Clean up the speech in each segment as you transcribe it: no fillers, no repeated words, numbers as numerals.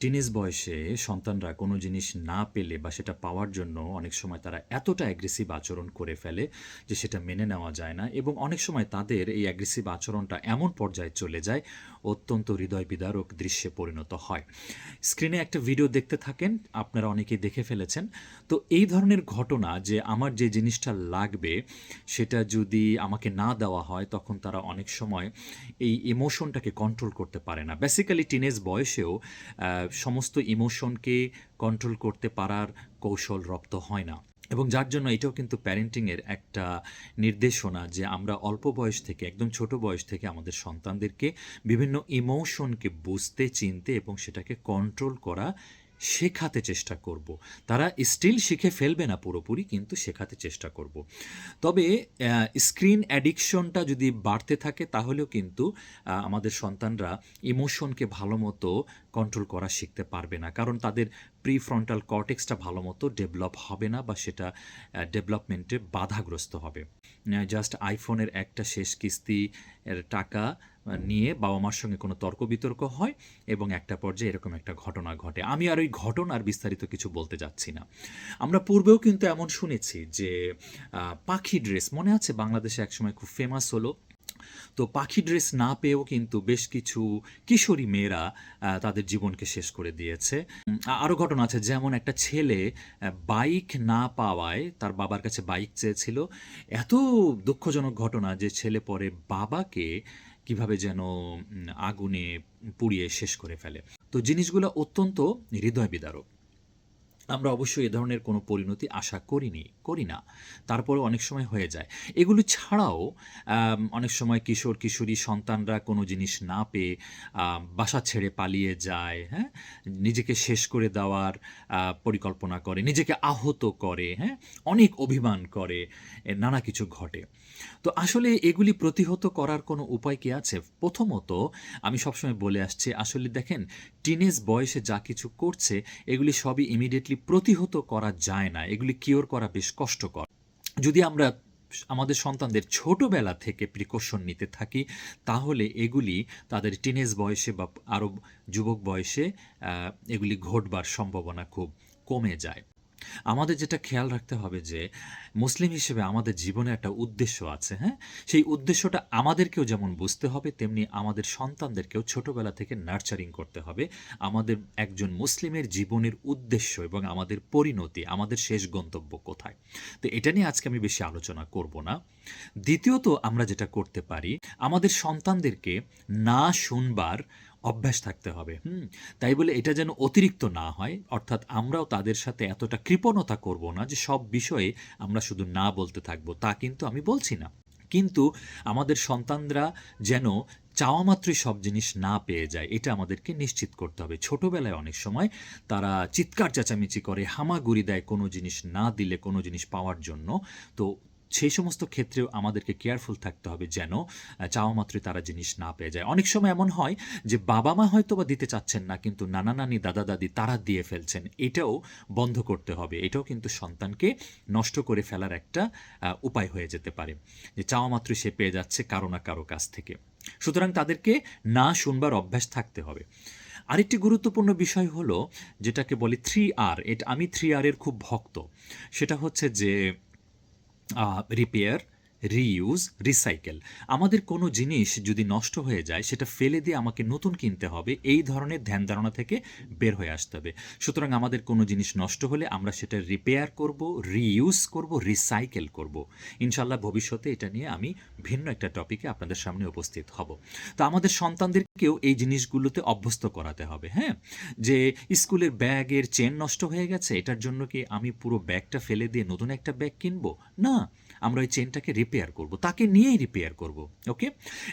Teenage বয়সে সন্তানরা কোনো জিনিস না পেলে বা সেটা পাওয়ার জন্য অনেক সময় তারা এতটা অ্যাগ্রেসিভ আচরণ করে ফেলে যে সেটা মেনে নেওয়া যায় না এবং অনেক সময় তাদের এই অ্যাগ্রেসিভ আচরণটা এমন পর্যায়ে চলে যায় অত্যন্ত হৃদয় বিদারক দৃশ্যে পরিণত হয়। স্ক্রিনে একটা ভিডিও দেখতে থাকেন, আপনারা অনেকেই দেখে ফেলেছেন। তো এই ধরনের ঘটনা যে আমার যে জিনিসটা লাগবে সেটা যদি আমাকে না দেওয়া হয় তখন তারা অনেক সময় এই ইমোশনটাকে কন্ট্রোল করতে পারে না। বেসিক্যালি টিনেজ বয়সেও সমস্ত ইমোশনকে কন্ট্রোল করতে পারার কৌশল রপ্ত হয় না এবং যার জন্য এটাও কিন্তু প্যারেন্টিংয়ের একটা নির্দেশনা যে আমরা অল্প বয়স থেকে একদম ছোট বয়স থেকে আমাদের সন্তানদেরকে বিভিন্ন ইমোশনকে বুঝতে চিনতে এবং সেটাকে কন্ট্রোল করা শেখাতে চেষ্টা করব। তারা স্টিল শিখে ফেলবে না পুরোপুরি, কিন্তু শেখাতে চেষ্টা করব। তবে স্ক্রিন অ্যাডিকশনটা যদি বাড়তে থাকে তাহলেও কিন্তু আমাদের সন্তানরা ইমোশনকে ভালো মতো কন্ট্রোল করা শিখতে পারবে না, কারণ তাদের প্রিফ্রন্টাল কর্টেক্সটা ভালো মতো ডেভেলপ হবে না বা সেটা ডেভেলপমেন্টে বাধাগ্রস্ত হবে। জাস্ট আইফোনের একটা শেষ কিস্তি এর টাকা নিয়ে বাবা মার সঙ্গে কোনো তর্ক বিতর্ক হয় এবং একটা পর্যায়ে এরকম একটা ঘটনা ঘটে। আমি আর ওই ঘটনার বিস্তারিত কিছু বলতে যাচ্ছি না। আমরা পূর্বেও কিন্তু এমন শুনেছি যে পাখি ড্রেস মনে আছে বাংলাদেশে একসময় খুব ফেমাস হলো। তো পাখি ড্রেস না পেয়েও কিন্তু বেশ কিছু কিশোরী মেয়েরা তাদের জীবনকে শেষ করে দিয়েছে। আরও ঘটনা আছে, যেমন একটা ছেলে বাইক না পাওয়ায় তার বাবার কাছে বাইক চেয়েছিল। এত দুঃখজনক ঘটনা যে ছেলে পরে বাবাকে কিভাবে যেন আগুনে পুড়িয়ে শেষ করে ফেলে। তো জিনিসগুলো অত্যন্ত হৃদয় বিদারক। আমরা অবশ্যই এ ধরনের কোনো পরিণতি আশা করি না। তারপরেও অনেক সময় হয়ে যায়। এগুলো ছাড়াও অনেক সময় কিশোর কিশোরী সন্তানরা কোনো জিনিস না পেয়ে বাসা ছেড়ে পালিয়ে যায়, হ্যাঁ? নিজেকে শেষ করে দেওয়ার পরিকল্পনা করে, নিজেকে আহত করে, হ্যাঁ? অনেক অভিমান করে, নানা কিছু ঘটে। তো আসলে এগুলি প্রতিহত করার কোনো উপায় কি আছে? প্রথমত আমি সবসময় বলে আসছি, আসলে দেখেন টিনেজ বয়সে যা কিছু করছে এগুলি সবই ইমিডিয়েটলি প্রতিহত করা যায় না। এগুলি কিওর করা বেশ কষ্টকর। যদি আমরা আমাদের সন্তানদের ছোটবেলা থেকে প্রিকশন নিতে থাকি তাহলে এগুলি তাদের টিনেজ বয়সে বা আরও যুবক বয়সে এগুলি ঘটবার সম্ভাবনা খুব কমে যায়। আমাদের যেটা খেয়াল রাখতে হবে যে মুসলিম হিসেবে আমাদের জীবনে একটা উদ্দেশ্য আছে, হ্যাঁ? সেই উদ্দেশ্যটা আমাদেরকেও যেমন বুঝতে হবে তেমনি আমাদের সন্তানদেরকেও ছোটবেলা থেকে নার্চারিং করতে হবে। আমাদের একজন মুসলিমের জীবনের উদ্দেশ্য এবং আমাদের পরিণতি, আমাদের শেষ গন্তব্য কোথায়। তো এটা নিয়ে আজকে আমি বেশি আলোচনা করব না। দ্বিতীয়ত আমরা যেটা করতে পারি, আমাদের সন্তানদেরকে না শুনবার অভ্যাস থাকতে হবে। তাই বলে এটা যেন অতিরিক্ত না হয়, অর্থাৎ আমরাও তাদের সাথে এতটা কৃপণতা করব না যে সব বিষয়ে আমরা শুধু না বলতে থাকবো, তা কিন্তু আমি বলছি না। কিন্তু আমাদের সন্তানরা যেন চাওয়া মাত্রই সব জিনিস না পেয়ে যায় এটা আমাদেরকে নিশ্চিত করতে হবে। ছোটবেলায় অনেক সময় তারা চিৎকার চেঁচামেচি করে, হামাগুড়ি দেয় কোনো জিনিস না দিলে কোনো জিনিস পাওয়ার জন্য। তো সেই সমস্ত ক্ষেত্রেও আমাদেরকে কেয়ারফুল থাকতে হবে যেন চাওয়া মাত্রই তারা জিনিস না পেয়ে যায়। অনেক সময় এমন হয় যে বাবা মা হয়তো বা দিতে চাচ্ছেন না কিন্তু নানা নানি দাদা দাদি তারা দিয়ে ফেলছেন। এটাও বন্ধ করতে হবে। এটাও কিন্তু সন্তানকে নষ্ট করে ফেলার একটা উপায় হয়ে যেতে পারে, যে চাওয়া মাত্রই সে পেয়ে যাচ্ছে কারো না কারো কাছ থেকে। সুতরাং তাদেরকে না শুনবার অভ্যাস থাকতে হবে। আরেকটি গুরুত্বপূর্ণ বিষয় হলো যেটাকে বলি 3R। এটা আমি 3R এর খুব ভক্ত। সেটা হচ্ছে যে রিপেয়ার, রিইউজ, রিসাইকেল। আমাদের কোনো জিনিস যদি নষ্ট হয়ে যায় সেটা ফেলে দিয়ে আমাকে নতুন কিনতে হবে, এই ধরনের ধ্যান ধারণা থেকে বের হয়ে আসতে হবে। সুতরাং আমাদের কোনো জিনিস নষ্ট হলে আমরা সেটা রিপেয়ার করব, রিইউজ করব, রিসাইকেল করব। ইনশাআল্লাহ ভবিষ্যতে এটা নিয়ে আমি ভিন্ন একটা টপিকে আপনাদের সামনে উপস্থিত হব। তো আমাদের সন্তানদেরকেও এই জিনিসগুলোতে অভ্যস্ত করাতে হবে, হ্যাঁ? যে স্কুলের ব্যাগের চেন নষ্ট হয়ে গেছে, এটার জন্য কি আমি পুরো ব্যাগটা ফেলে দিয়ে নতুন একটা ব্যাগ কিনবো? না, আমরা ওই চেনটাকে রিপেয়ার করব, তাকে নিয়েই রিপেয়ার করব। ওকে?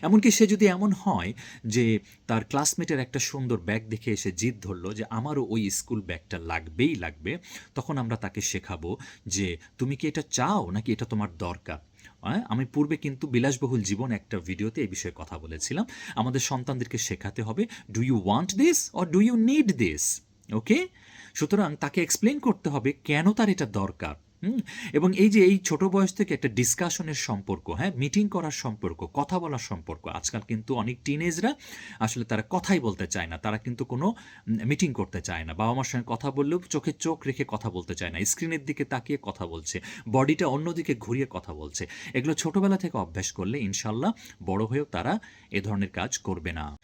এমনকি সে যদি এমন হয় যে তার ক্লাসমেটের একটা সুন্দর ব্যাগ দেখে এসে জিদ ধরলো যে আমারও ওই স্কুল ব্যাগটা লাগবেই লাগবে, তখন আমরা তাকে শেখাবো যে তুমি কি এটা চাও নাকি এটা তোমার দরকার। আমি পূর্বে কিন্তু বিলাসবহুল জীবন একটা ভিডিওতে এই বিষয়ে কথা বলেছিলাম। আমাদের সন্তানদেরকে শেখাতে হবে, do you want this or do you need this? Okay? সুতরাং তাকে এক্সপ্লেন করতে হবে কেন তার এটা দরকার। হুম? এবং এই যে এই ছোট বয়স থেকে একটা ডিসকাশনের সম্পর্ক, হ্যাঁ? মিটিং করার সম্পর্ক, কথা বলার সম্পর্ক। আজকাল কিন্তু অনেক টিনেজরা আসলে তারা কথাই বলতে চায় না। তারা কিন্তু কোনো মিটিং করতে চায় না। বাবা-মার সঙ্গে কথা বললেও চোখে চোখ রেখে কথা বলতে চায় না। স্ক্রিনের দিকে তাকিয়ে কথা বলছে। বডিটা অন্যদিকে ঘুরিয়ে কথা বলছে। এগুলো ছোটবেলা থেকে অভ্যাস করলে ইনশাআল্লাহ বড় হয়েও তারা এ ধরনের কাজ করবে না।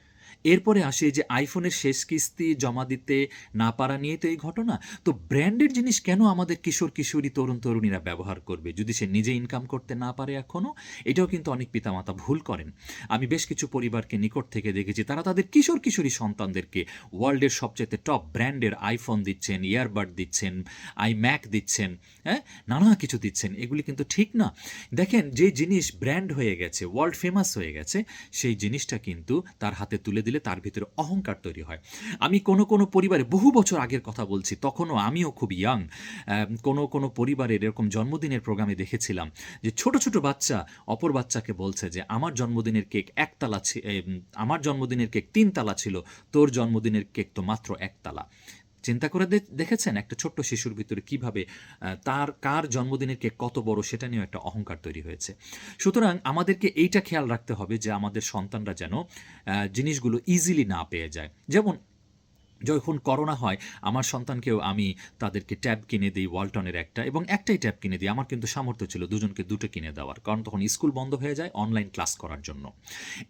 এরপরে আসে এই যে আইফোনের শেষ কিস্তি জমা দিতে না পারা নিয়ে তো এই ঘটনা। তো ব্র্যান্ডের জিনিস কেন আমাদের কিশোর-কিশোরী, তরুণ-তরুণীরা ব্যবহার করবে? যদি সে নিজে ইনকাম করতে না পারে এখনো? এটাও কিন্তু অনেক পিতামাতা ভুল করেন। আমি বেশ কিছু পরিবারকে নিকট থেকে দেখেছি তারা তাদের কিশোর-কিশোরী সন্তানদেরকে ওয়ার্ল্ডের সবচাইতে টপ ব্র্যান্ডের আইফোন দিচ্ছেন, ইয়ারবাড দিচ্ছেন, আইম্যাক দিচ্ছেন, হ্যাঁ? নানা কিছু দিচ্ছেন। এগুলি কিন্তু ঠিক না। দেখেন যে জিনিস ব্র্যান্ড হয়ে গেছে, ওয়ার্ল্ড ফেমাস হয়ে গেছে, সেই জিনিসটা কিন্তু তার হাতে তুলে দিলে তার ভিতরে অহংকার তৈরি হয়। আমি কোনো পরিবারে বহু বছর আগের কথা বলছি, তখনও আমিও খুব ইয়াং। কোনো পরিবারের এরকম জন্মদিনের প্রোগ্রামে দেখেছিলাম যে ছোট বাচ্চা অপর বাচ্চাকে বলছে যে, "আমার জন্মদিনের কেক ১ তালা আমার জন্মদিনের কেক ৩ তালা ছিল। তোর জন্মদিনের কেক তো মাত্র ১ তালা।" চিন্তা করে দেখেছেন একটা ছোট্ট শিশুর ভিতরে কিভাবে তার কার জন্মদিনের কেক কত বড় সেটা নিয়েও একটা অহংকার তৈরি হয়েছে। সুতরাং আমাদেরকে এইটা খেয়াল রাখতে হবে যে আমাদের সন্তানরা যেন জিনিসগুলো ইজিলি না পেয়ে যায়। যেমন যখন করোনা হয় আমার সন্তানকেও আমি তাদেরকে ট্যাব কিনে দিই ওয়ালটনের একটা এবং একটাই ট্যাব কিনে দিই। আমার কিন্তু সামর্থ্য ছিল দুজনকে দুটো কিনে দেওয়ার। কারণ তখন স্কুল বন্ধ হয়ে যায় অনলাইন ক্লাস করার জন্য।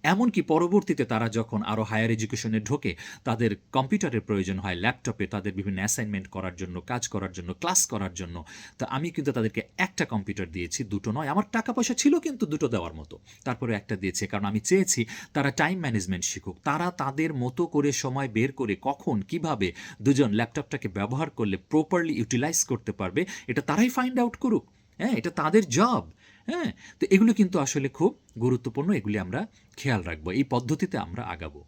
এমনকি পরবর্তীতে তারা যখন আরও হায়ার এডুকেশনে ঢোকে তাদের কম্পিউটারের প্রয়োজন হয়, ল্যাপটপে তাদের বিভিন্ন অ্যাসাইনমেন্ট করার জন্য, কাজ করার জন্য, ক্লাস করার জন্য। তো আমি কিন্তু তাদেরকে একটা কম্পিউটার দিয়েছি, দুটো নয়। আমার টাকা পয়সা ছিল কিন্তু দুটো দেওয়ার মতো। তারপরে একটা দিয়েছি কারণ আমি চেয়েছি তারা টাইম ম্যানেজমেন্ট শিখুক। তারা তাদের মতো করে সময় বের করে কখন কিভাবে দুজন ল্যাপটপটাকে ব্যবহার করলে প্রপারলি ইউটিলাইজ করতে পারবে এটা তারাই ফাইন্ড আউট করুক। হ্যাঁ, এটা তাদের জব। হ্যাঁ, তো এগুলো কিন্তু আসলে খুব গুরুত্বপূর্ণ। এগুলি আমরা খেয়াল রাখবো। এই পদ্ধতিতে আমরা আগাবো।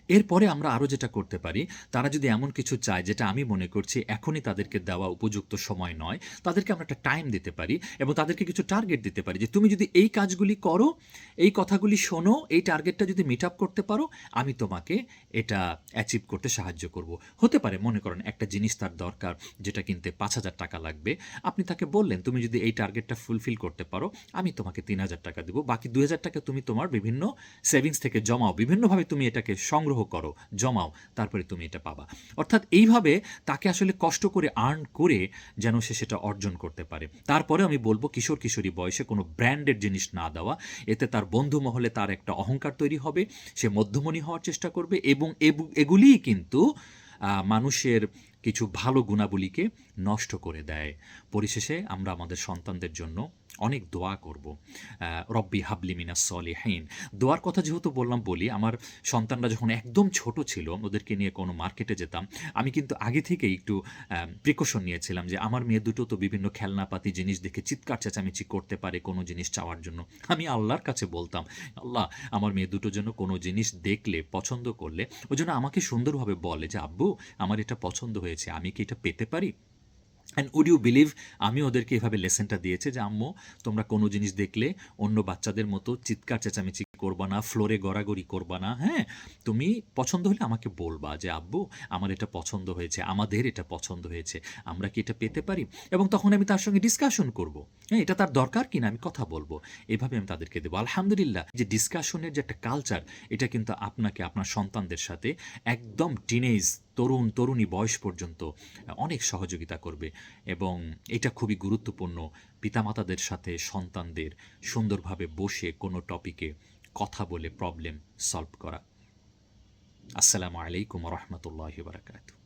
এরপরে আমরা আরও যেটা করতে পারি, তারা যদি এমন কিছু চায় যেটা আমি মনে করছি এখনই তাদেরকে দেওয়া উপযুক্ত সময় নয়, তাদেরকে আমরা একটা টাইম দিতে পারি এবং তাদেরকে কিছু টার্গেট দিতে পারি যে তুমি যদি এই কাজগুলি করো, এই কথাগুলি শোনো, এই টার্গেটটা যদি মিট আপ করতে পারো, আমি তোমাকে এটা অ্যাচিভ করতে সাহায্য করব। হতে পারে মনে করেন একটা জিনিস তার দরকার যেটা কিনতে ৫,০০০ টাকা লাগবে। আপনি তাকে বললেন তুমি যদি এই টার্গেটটা ফুলফিল করতে পারো, আমি তোমাকে ৩,০০০ টাকা দেবো। বাকি ২,০০০ টাকা তুমি তোমার বিভিন্ন সেভিংস থেকে জমাও। বিভিন্নভাবে তুমি এটাকে সংগ্রহ করো, জমাও, তারপরে তুমি এটা পাবা। অর্থাৎ এইভাবে তাকে আসলে কষ্ট করে আর্ন করে যেন সে সেটা অর্জন করতে পারে। তারপরে আমি বলব কিশোর-কিশোরী বয়সে কোনো ব্র্যান্ডের জিনিস না দেওয়া। এতে তার বন্ধু মহলে তার একটা অহংকার তৈরি হবে। সে মধ্যমণি হওয়ার চেষ্টা করবে এবং এগুলিই কিন্তু মানুষের কিছু ভালো গুণাবলীকে নষ্ট করে দেয়। পরিশেষে আমরা আমাদের সন্তানদের জন্য অনেক দোয়া করব। রব্বি হাবলি মিনাস সলিহিন। দোয়ার কথা যেহেতু বলি, আমার সন্তানরা যখন একদম ছোট ছিল, ওদেরকে নিয়ে কোনো মার্কেটে যেতাম, আমি কিন্তু আগে থেকেই একটু প্রিকশন নিয়েছিলাম যে আমার মেয়ে দুটো তো বিভিন্ন খেলনাপাতি জিনিস দেখে চিৎকার চেঁচামেচি করতে পারে কোনো জিনিস চাওয়ার জন্য। আমি আল্লাহর কাছে বলতাম, আল্লাহ আমার মেয়ে দুটো যেন কোনো জিনিস দেখলে, পছন্দ করলে, ও যেন আমাকে সুন্দরভাবে বলে যে, আব্বু আমার এটা পছন্দ হয়েছে, আমি কি এটা পেতে পারি? অ্যান্ড উড ইউ বিলিভ আমি ওদেরকে এভাবে লেসনটা দিয়েছি যে আম্মু তোমরা কোনো জিনিস দেখলে অন্য বাচ্চাদের মতো চিৎকার চেঁচামেচি করবা না, ফ্লোরে গড়াগড়ি করবা না। হ্যাঁ, তুমি পছন্দ হলে আমাকে বলবা যে আব্বু আমার এটা পছন্দ হয়েছে, আমাদের এটা পছন্দ হয়েছে, আমরা কি এটা পেতে পারি? এবং তখন আমি তার সঙ্গে ডিসকাশন করব। হ্যাঁ, এটা তার দরকার কিনা আমি কথা বলবো। এভাবে আমি তাদেরকে দেবো। আলহামদুলিল্লাহ যে ডিসকাশনের যে একটা কালচার, এটা কিন্তু আপনাকে আপনার সন্তানদের সাথে একদম টিনেজ তরুণী বয়স পর্যন্ত অনেক সহযোগিতা করবে এবং এটা খুবই গুরুত্বপূর্ণ পিতামাতাদের সাথে সন্তানদের সুন্দরভাবে বসে কোনো টপিকে কথা বলে প্রবলেম সলভ করা। আসসালামু আলাইকুম ওয়া রাহমাতুল্লাহি ওয়া বারাকাতুহু।